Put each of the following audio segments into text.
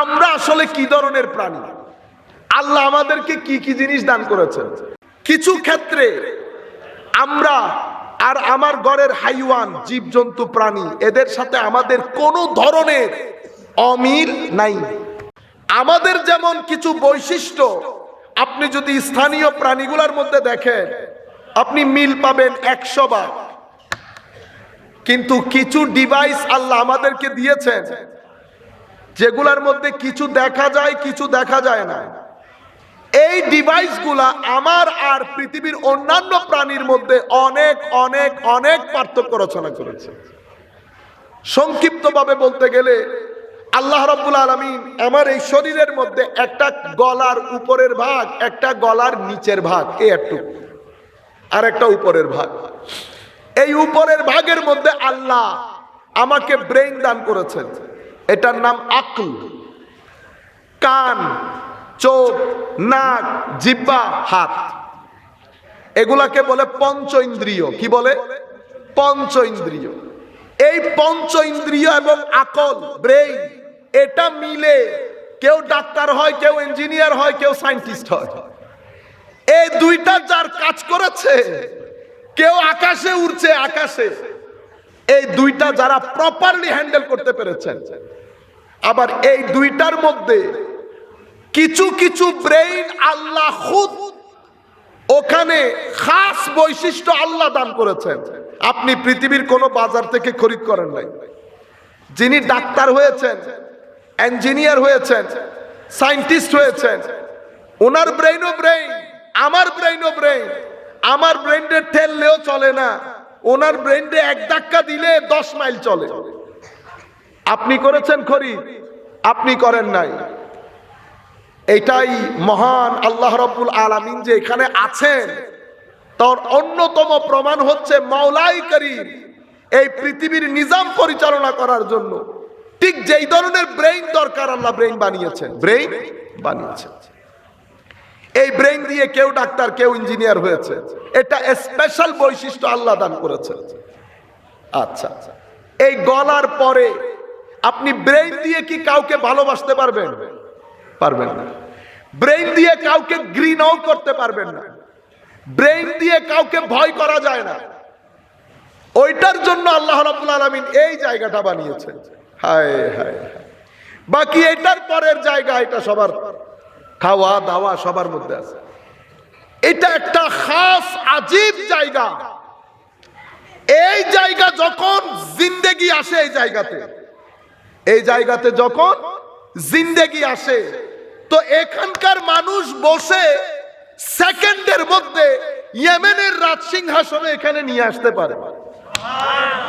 আমরা আসলে কি ধরনের প্রাণী, আল্লাহ আমাদেরকে কি কি জিনিস দান করেছেন। কিছু ক্ষেত্রে আমরা আর আমার ঘরের হাইওয়ান, জীবজন্তু, প্রাণী, এদের সাথে আমাদের কোনো ধরনের অমিল নাই। আমাদের যেমন কিছু বৈশিষ্ট্য আপনি যদি স্থানীয় প্রাণীগুলোর মধ্যে দেখেন আপনি মিল পাবেন 100 বার, কিন্তু কিছু ডিভাইস আল্লাহ আমাদেরকে দিয়েছেন যেগুলোর মধ্যে কিছু দেখা যায়, কিছু দেখা যায় না। এই ডিভাইসগুলা আমার আর পৃথিবীর অন্যান্য প্রাণীর মধ্যে অনেক অনেক অনেক পার্থক্য রচনা করেছে। সংক্ষিপ্তভাবে বলতে গেলে আল্লাহ রাব্বুল আলামিন আমার এই শরীরের মধ্যে একটা গলার উপরের ভাগ, একটা গলার নিচের ভাগ, এই একটু, আর একটা উপরের ভাগ। এই উপরের ভাগের মধ্যে আল্লাহ আমাকে ব্রেইন দান করেছেন, এটার নাম আকল। কান, চোখ, নাক, জিহ্বা, হাত, এগুলাকে বলে পঞ্চ ইন্দ্রিয়। কি বলে? পঞ্চ ইন্দ্রিয়। এই পঞ্চ ইন্দ্রিয় এবং আকল, ব্রেইন, এটা মিলে কেউ ডাক্তার হয়, কেউ ইঞ্জিনিয়ার হয়, কেউ সায়েন্টিস্ট হয়। এই দুইটা যার কাজ করেছে, কেউ আকাশে উড়ছে, আকাশে, এই দুইটা যারা প্রপারলি হ্যান্ডেল করতে পেরেছেন। আবার এই দুইটার মধ্যে কিছু কিছু ব্রেইন আল্লাহ খুদ ওখানে খাস বৈশিষ্ট্য আল্লাহ দান করেছেন, আপনি পৃথিবীর কোন বাজার থেকে খরিদ করেন নাই। যিনি ডাক্তার হয়েছেন, ইঞ্জিনিয়ার হয়েছেন, সায়েন্টিস্ট হয়েছেন, ওনার ব্রেইনও ব্রেইন, আমার ব্রেইনও ব্রেইন। আমার ব্রেইনে ঠেললেও চলে না, ওনার ব্রেইনে এক ধাক্কা দিলে 10 মাইল চলে। আপনি করেছেন খরিদ? আপনি করেন নাই। এটাই মহান আল্লাহ রাব্বুল আলামিন যে এখানে আছেন তার অন্যতম প্রমাণ হচ্ছে মাওলাই করিম এই পৃথিবীর নিজাম পরিচালনা করার জন্য ঠিক যেই ধরনের ব্রেইন দরকার আল্লাহ ব্রেইন বানিয়েছেন, ব্রেইন বানিয়েছেন। এই ব্রেইন দিয়ে কেউ ডাক্তার, কেউ ইঞ্জিনিয়ার হয়েছে, এটা স্পেশাল বৈশিষ্ট্য আল্লাহ দান করেছেন। আচ্ছা, এই গলার পরে আপনি ব্রেইন দিয়ে কি কাউকে ভালোবাসতে পারবেন? পারবেন না। ব্রেইন দিয়ে কাউকে ঘৃণাও করতে পারবেন না। ব্রেইন দিয়ে কাউকে ভয় করা যায় না। ওইটার জন্য আল্লাহ রাব্বুল আলামিন এই জায়গাটা বানিয়েছেন। হায় হায়, বাকি এটার পরের জায়গা, এটা সবার খাওয়া দাওয়া সবার মধ্যে আছে। এটা একটা খাস আজীব জায়গা। এই জায়গা যখন জিন্দেগি আসে, এই জায়গাতে যখন জিন্দেগি আসে, তো এখানকার মানুষ বসে সেকেন্ডের মধ্যে ইয়েমেনের রাজ সিংহাসনে এখানে নিয়ে আসতে পারে।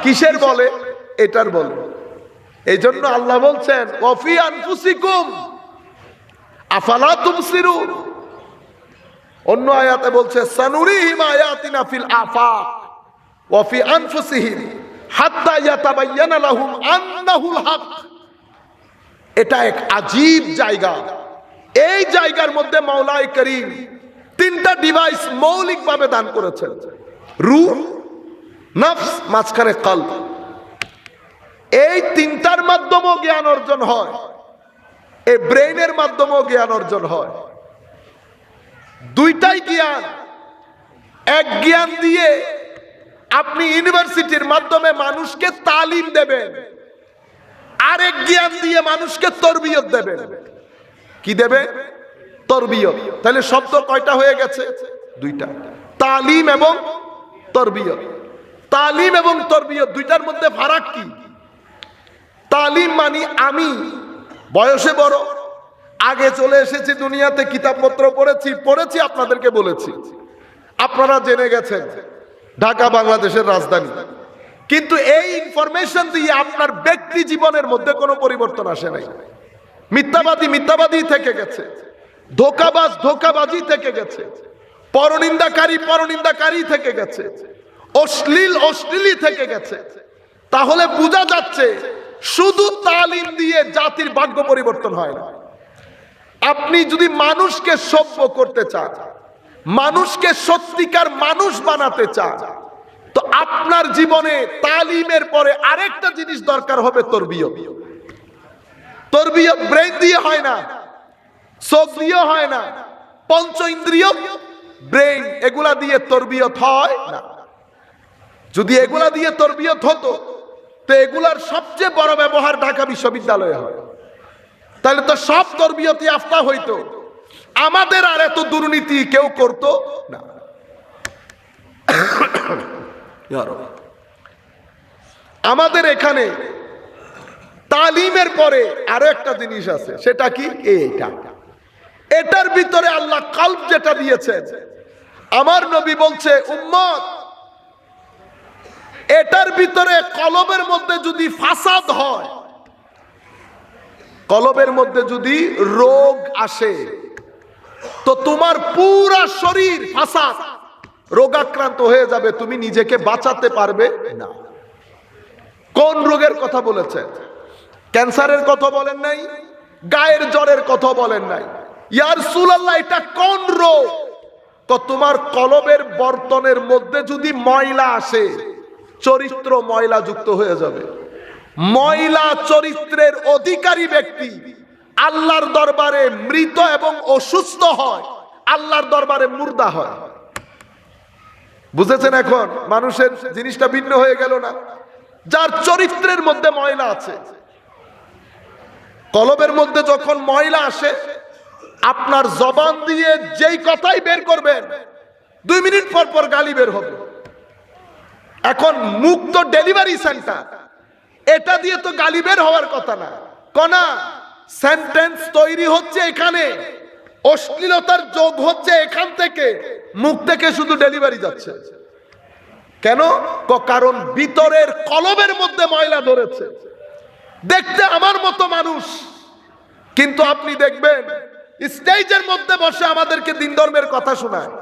কিসের বলে? এটার বলে। এই জন্য আল্লাহ বলছেন ওয়াফি আনফুসিকুম আফালা তুবসিরুন। অন্য আয়াতে বলছে সানুরিহিম আয়াতিনা ফিল আফাক ওয়া ফি আনফুসিহিম হাত্তা ইয়াতাবায়্যানা লাহুম আন্নাহুল হক। এটা এক আজীব জায়গা। এই জায়গার মধ্যে মাওলাই করিম 3টা ডিভাইস মৌলিকভাবে দান করেছেন। রূহ, নফস, মাঝখানে কলব। এই 3টার মাধ্যমেও জ্ঞান অর্জন হয়, এই ব্রেইনের মাধ্যমেও জ্ঞান অর্জন হয়। 2টাই জ্ঞান। এক জ্ঞান দিয়ে আপনি ইউনিভার্সিটির মাধ্যমে মানুষকে তালিম দেবেন, আরেক জ্ঞান দিয়ে মানুষকে তরবিয়ত দেবেন। কি দেবে? তরবিয়ত। তাহলে শব্দ কয়টা হয়ে গেছে? 2টা। তালিম এবং তরবিয়ত। তালিম এবং তরবিয়ত দুইটার মধ্যে ফারাক কি? তালিম মানে আমি বয়সে বড়, আগে চলে এসেছি দুনিয়াতে, কিতাবপত্র পড়েছি, আপনাদেরকে বলেছি, আপনারা জেনে গেছেন ঢাকা বাংলাদেশের রাজধানী। কিন্তু এই ইনফরমেশন দিয়ে আপনার ব্যক্তি জীবনের মধ্যে কোনো পরিবর্তন আসে নাই। মিথ্যাবাদী থেকে গেছে, ধোঁকাবাজি থেকে গেছে, পরনিন্দাকারী থেকে গেছে, অশ্লীলই থেকে গেছে। তাহলে বোঝা যাচ্ছে শুধু তালিম দিয়ে জাতির ভাগ্য পরিবর্তন হয় না। আপনি যদি মানুষকে সভ্য করতে চান, মানুষকে সত্যিকার মানুষ বানাতে চান, তো আপনার জীবনে তালিমের পরে আরেকটা জিনিস দরকার হবে, তরবিয়ত। তরবিয়ত ব্রেন দিয়ে হয় না, চোখ দিয়ে হয় না, পঞ্চ ইন্দ্রিয় ব্রেন এগুলা দিয়ে তরবিয়ত হয় না। যদি এগুলা দিয়ে তরবিয়ত হতো তো এগুলার সবচেয়ে বড় ব্যবহার ঢাকা বিশ্ববিদ্যালয়ে হয়, তাহলে তো সব তরবিয়তি আফতা হইতো। আমাদের আর এত দুর্নীতি কেউ করতো না। আমাদের এখানে তালিমের পরে আরো একটা জিনিস আছে, সেটা কি? এইটা, এটার ভিতরে আল্লাহ কলব যেটা দিয়েছে, আমার নবী বলছে উম্মত, এটার ভিতরে কলবের মধ্যে যদি ফাসাদ হয়, কলবের মধ্যে যদি রোগ আসে, তো তোমার পুরা শরীর ফাসাদ রোগাক্রান্ত হয়ে যাবে, তুমি নিজেকে বাঁচাতে পারবে না। কোন রোগের কথা বলেছেন? ক্যান্সারের কথা বলেন নাই, গায়ের জ্বরের কথা বলেন নাই। ইয়া রাসূলুল্লাহ, এটা কোন রোগ? তো তোমার কলবের বর্তনের মধ্যে যদি ময়লা আসে, চরিত্র ময়লা যুক্ত হয়ে যাবে। ময়লা চরিত্রের অধিকারী ব্যক্তি আল্লাহর দরবারে মৃত এবং অসুস্থ হয়, আল্লাহর দরবারে মুর্দা হয়। বুঝেছেন? এখন মানুষের জিনিসটা ভিন্ন হয়ে গেল না? যার চরিত্রের মধ্যে ময়লা আছে, কলবের মধ্যে যখন ময়লা আসে, আপনার জবান দিয়ে যেই কথাই বের করবেন 2 মিনিট পর পর গালি বের হবে। এখন মুখ তো ডেলিভারি সেন্টার, এটা দিয়ে তো গালি বের হওয়ার কথা না। কোনা সেন্টেন্স তৈরি হচ্ছে এখানে, অশ্লীলতার যোগ হচ্ছে এখান থেকে, মুখ থেকে শুধু ডেলিভারি যাচ্ছে। কেন? কারণ ভিতরের কলবের মধ্যে ময়লা ধরেছে। দেখতে আমার মতো মানুষ, কিন্তু আপনি দেখবেন স্টেজের মধ্যে বসে আমাদেরকে দিন ধর্মের কথা শোনায়,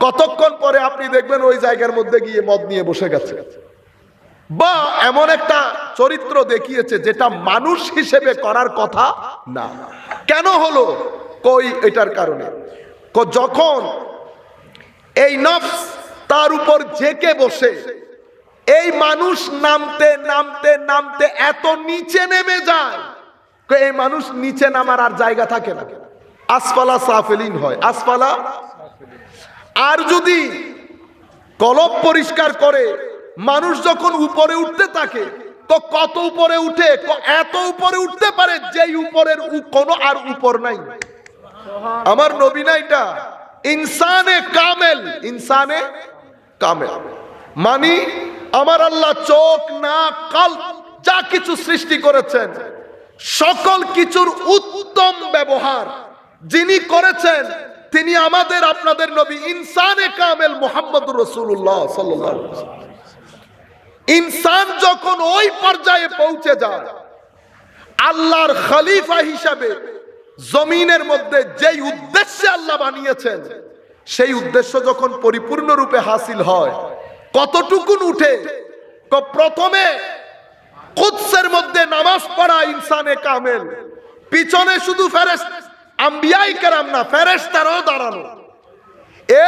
কতক্ষণ পরে আপনি দেখবেন ওই জায়গার মধ্যে গিয়ে মদ নিয়ে বসে গেছে, বা এমন একটা চরিত্র দেখিয়েছে যেটা মানুষ হিসেবে করার কথা না। কেন হলো? কই এটার কারণে, যখন এই নফস তার উপর জেকে বসে, এই মানুষ নামতে নামতে নামতে এত নিচে নেমে যায়, এই মানুষ নিচে নামার আর জায়গা থাকে না, আসফালা সাফিলিন হয়, আসফালা। আর যদি কলব পরিষ্কার করে মানুষ যখন উপরে উঠতে থাকে, তো কত উপরে উঠে, এত উপরে উঠতে পারে যেই উপরের কোনো আর উপর নাই। আমার নবী না এটা ইনসানে কামেল, ইনসানে কামেল মানে আমার আল্লাহ চোখ, নাক, কল্প যা কিছু সৃষ্টি করেছেন, সকল কিছুর উত্তম ব্যবহার যিনি করেছেন তিনি আমাদের আপনাদের নবী ইনসানে কামেল মুহাম্মদুর রাসূলুল্লাহ সাল্লাল্লাহু আলাইহি ওয়াসাল্লাম। ইনসান যখন ওই পর্যায়ে পৌঁছে যায়, আল্লাহর খলিফা হিসাবে জমিনের মধ্যে যেই উদ্দেশ্যে আল্লাহ বানিয়েছেন, সেই উদ্দেশ্য যখন পরিপূর্ণ রূপে হাসিল হয়, কতটুকুন উঠে? প্রথমে কুদসের মধ্যে নামাজ পড়া ইনসানে কামেল, পিছনে শুধু ফেরেশতা, আম্বিয়াই কেরাম না, ফেরেশতারাও দাঁড়ানো।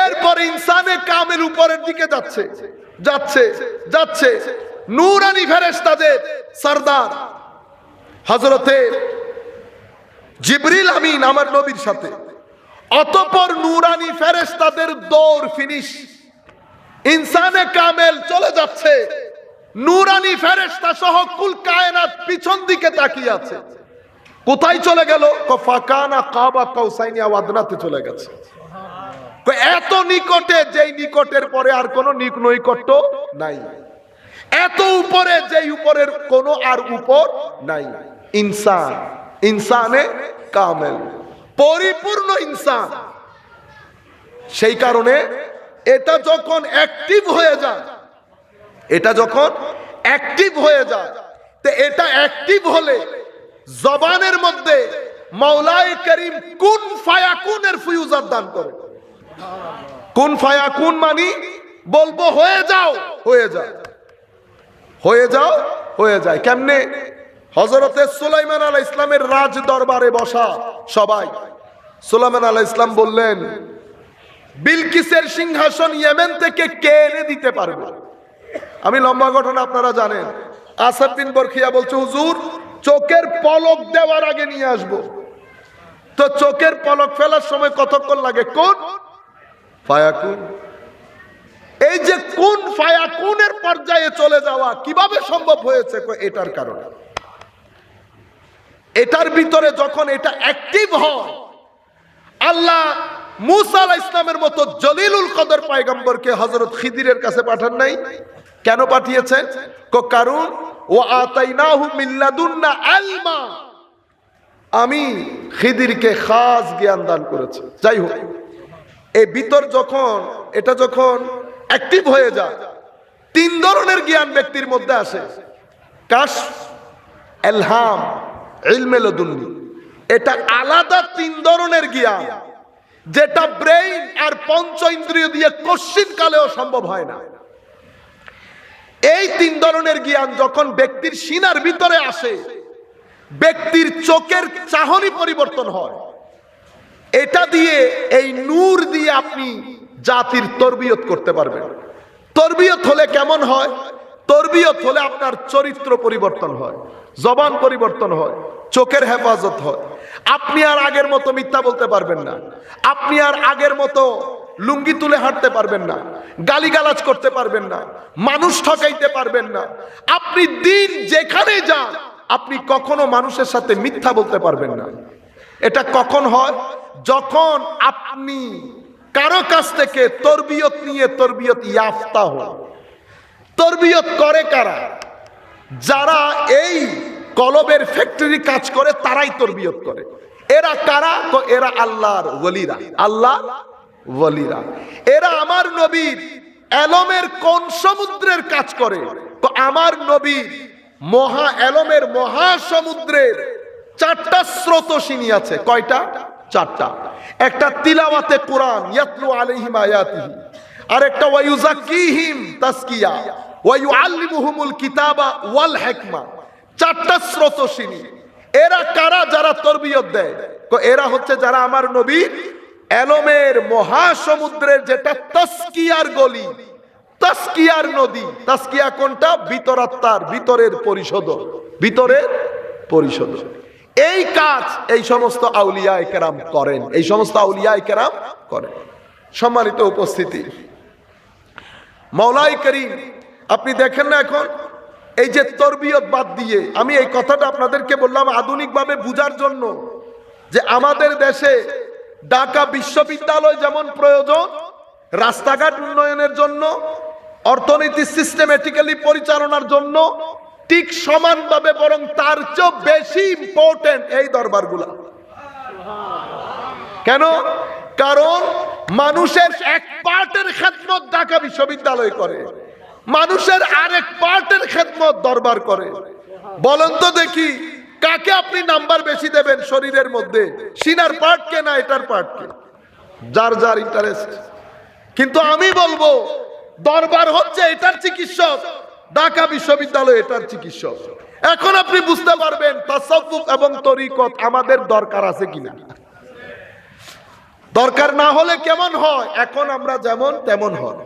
এরপর ইনসানে কামেল উপরের দিকে যাচ্ছে যাচ্ছে যাচ্ছে, নূরানি ফেরেশতাদের সরদার হযরতে জিবরিল আমিন আমার নবীর সাথে, অতঃপর নূরানি ফেরেশতাদের দৌড় ফিনিশ, ইনসানে কামেল চলে যাচ্ছে, নূরানি ফেরেশতা সহ কুল কায়নাত পিছন দিকে তাকিয়ে আছে। কোথায় চলে গেল? ফাকানা কাবা কাউসাইনি আও আদনাতে চলে গেছে। এত নিকটে, যেই নিকটের পরে আর কোনো নৈকট্য নাই, এত উপরে যেই উপরের কোনো আর উপর নাই। ইনসান, ইনসানে কামেল, পরিপূর্ণ ইনসান। সেই কারণে এটা যখন অ্যাক্টিভ হয়ে যায়, এটা যখন অ্যাক্টিভ হয়ে যায়, তো এটা অ্যাক্টিভ হলে জবানের মধ্যে মাওলাই করিম কুন ফায়াকুনের ফিউজার দান করে। কুন ফায়াকুন মানে বলবো হয়ে যাও, হয়ে যায়, হয়ে যাও, হয়ে যায়। কেমনে? হযরতে সুলাইমান আলাইহিস সালামের রাজ দরবারে বসা সবাই, সুলাইমান আলাইহিস সালাম বললেন, বিলকিসের সিংহাসন ইয়েমেন থেকে কে এনে দিতে পারবে? আমি লম্বা ঘটনা আপনারা জানেন। আসদ বিন বরখিয়া বলছে, হুজুর চোখের পলক দেওয়ার আগে নিয়ে আসবো। তো চোখের পলক ফেলার সময় কতক্ষণ লাগে? কোন ফায়াকুন। এই যে কোন ফায়াকুনের পর্যায়ে চলে যাওয়া কিভাবে সম্ভব হয়েছে? এটার কারণে, এটার ভিতরে যখন এটা অ্যাক্টিভ হয়, আল্লাহ মুসা আলাইহিস ইসলামের মতো জলিলুল কদর পয়গম্বরকে হযরত খিদিরের কাছে পাঠান নাই। কেন পাঠিয়েছেন? কারণ ওয়া আতাইনাহু মিন লাদুন্না ইলমা, আমি খিদিরকে খাস জ্ঞান দান করেছি। যাই হোক, এই ভিতর যখন এটা যখন অ্যাক্টিভ হয়ে যায়, তিন ধরনের জ্ঞান ব্যক্তির মধ্যে আসে। কাশফ, ইলহাম, ইলমে লাদুন্নি। এটা আলাদা তিন ধরনের জ্ঞান, যেটা ব্রেইন আর পঞ্চ ইন্দ্রিয় দিয়ে কোশ্চিন কালেও সম্ভব হয় না। এই তিন ধরনের জ্ঞান যখন ব্যক্তির সিনার ভিতরে আসে, ব্যক্তির চোখের চাহনি পরিবর্তন হয়। এটা দিয়ে, এই নূর দিয়ে আপনি জাতির তরবিয়ত করতে পারবেন। তরবিয়ত হলে কেমন হয়? তরবিয়ত হলে আপনার চরিত্র পরিবর্তন হয়, জবান পরিবর্তন হয়, চোখের হেফাজত হয়। আপনি আর আগের মতো মিথ্যা বলতে পারবেন না, আপনি আর আগের মতো লুঙ্গি তুলে হাঁটতে পারবেন না, গালিগালাজ করতে পারবেন না, মানুষ ঠকাইতে পারবেন না। আপনি দিন যেখানে যান, আপনি কখনো মানুষের সাথে মিথ্যা বলতে পারবেন না। এটা কখন হয়? যখন আপনি কারো কাছ থেকে তরবিয়ত নিয়ে তরবিয়ত ইয়াফতা হন। তরবিয়ত করে কারা? যারা এই কলবের ফ্যাক্টরি কাজ করে, তারাই তরবিয়ত করে। এরা কারা? এরা আল্লাহর ওলিরা, আল্লাহ ওলিরা। এরা আমার নবীর এলমের কোন সমুদ্রের কাজ করে? তো আমার নবীর মহা এলমের মহাসমুদ্রের চারটা স্রোতোষিনী আছে। কয়টা? চারটা। একটা তিলাওয়াতে কোরআন, ইয়াতলু আলাইহিম আয়াতিহি, আর একটা ওয়ায়ুযাক্কিহিম তাসকিয়া, ওয়ায়ুআল্লিমুহুমুল কিতাবা ওয়াল হিকমা। চারটা স্রোতোষিনী। এরা কারা? যারা তরবিয়ত দেয়। এরা হচ্ছে যারা আমার নবীর এলমের মহাসমুদ্রের, যেটা তাসকিয়ার গলি, তাসকিয়ার নদী। তাসকিয়া কোনটা? ভিতরাত্মার ভিতরের পরিশোধ, ভিতরের পরিশোধ। এই কাজ এই সমস্ত আউলিয়ায়ে কেরাম করেন, এই সমস্ত আউলিয়ায়ে কেরাম করেন। সম্মানিত উপস্থিতি, মাওলাই করিম, আপনি দেখেন না এখন এই যে তরবিয়ত বাদ দিয়ে, আমি এই কথাটা আপনাদেরকে বললাম আধুনিকভাবে বুঝার জন্য, যে আমাদের দেশে ঢাকা বিশ্ববিদ্যালয় যেমন প্রয়োজন রাস্তাঘাট উন্নয়নের জন্য, অর্থনীতি সিস্টেমেটিক্যালি পরিচালনার জন্য, ঠিক সমানভাবে বরং তার চেয়ে বেশি ইম্পর্টেন্ট এই দরবারগুলা। কেন? কারণ মানুষের এক পার্টের খেদমত ঢাকা বিশ্ববিদ্যালয় করে, মানুষের আরেক পার্টের খেদমত দরবার করে। বলেন তো দেখি, কাকে আপনি নাম্বার বেশি দেবেন শরীরের মধ্যে? সিনার পার্টকে না এটার পার্টকে? যার যার ইন্টারেস্ট। কিন্তু আমি বলবো দরবার হচ্ছে এটার চিকিৎসক, ঢাকা বিশ্ববিদ্যালয় এটার চিকিৎসক। এখন আপনি বুঝতে পারবেন তাসাউফ এবং তরিকত আমাদের দরকার আছে কিনা। দরকার না হলে কেমন হয়? এখন আমরা যেমন তেমন হয়।